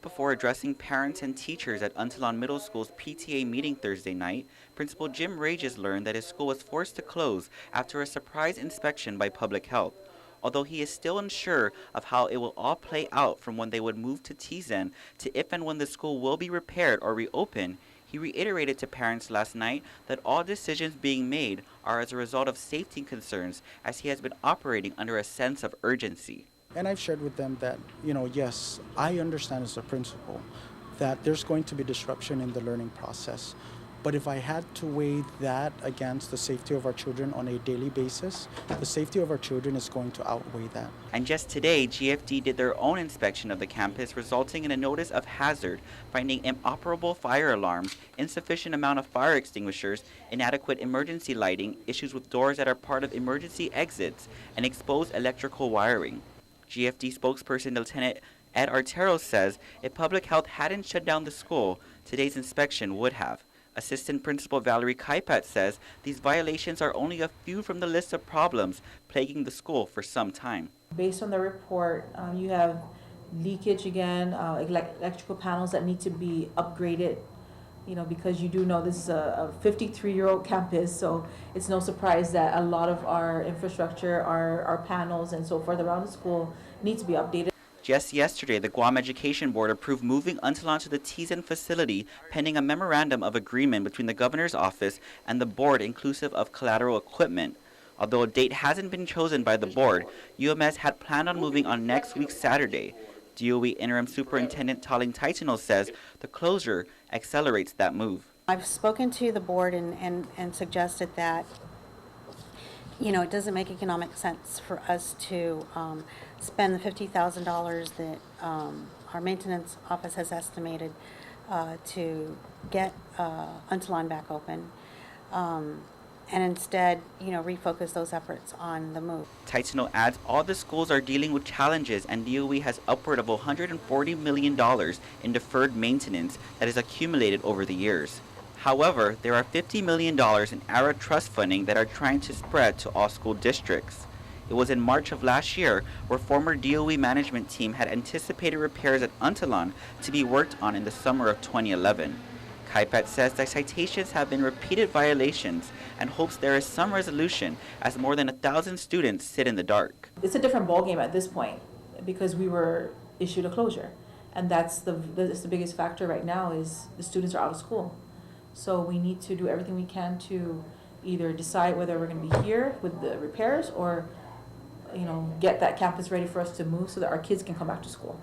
Before addressing parents and teachers at Untalan Middle School's PTA meeting Thursday night, Principal Jim Rages learned that his school was forced to close after a surprise inspection by Public Health. Although he is still unsure of how it will all play out from when they would move to Tizen to if and when the school will be repaired or reopened, he reiterated to parents last night that all decisions being made are as a result of safety concerns, as he has been operating under a sense of urgency. And I've shared with them that, yes, I understand as a principal that there's going to be disruption in the learning process. But if I had to weigh that against the safety of our children on a daily basis, the safety of our children is going to outweigh that. And just today, GFD did their own inspection of the campus, resulting in a notice of hazard, finding inoperable fire alarms, insufficient amount of fire extinguishers, inadequate emergency lighting, issues with doors that are part of emergency exits, and exposed electrical wiring. GFD spokesperson Lieutenant Ed Artero says if Public Health hadn't shut down the school, today's inspection would have. Assistant Principal Valerie Kaipat says these violations are only a few from the list of problems plaguing the school for some time. Based on the report, you have leakage again, electrical panels that need to be upgraded, because you do know this is a 53-year-old campus, so it's no surprise that a lot of our infrastructure, our panels and so forth around the school need to be updated. Just yesterday, the Guam Education Board approved moving Untalan to the Tizen facility pending a memorandum of agreement between the governor's office and the board inclusive of collateral equipment. Although a date hasn't been chosen by the board, UMS had planned on moving on next week Saturday. DOE Interim Superintendent Taling Taitino says the closure accelerates that move. I've spoken to the board and suggested that it doesn't make economic sense for us to spend the $50,000 that our maintenance office has estimated to get Untalan back open, and instead, refocus those efforts on the move. Taitino adds all the schools are dealing with challenges, and DOE has upward of $140 million in deferred maintenance that is accumulated over the years. However, there are $50 million in ARA trust funding that are trying to spread to all school districts. It was in March of last year where former DOE management team had anticipated repairs at Untalan to be worked on in the summer of 2011. Kaipat says that citations have been repeated violations and hopes there is some resolution as more than 1,000 students sit in the dark. It's a different ballgame at this point because we were issued a closure, and that's the biggest factor right now is the students are out of school. So we need to do everything we can to either decide whether we're going to be here with the repairs or, get that campus ready for us to move so that our kids can come back to school.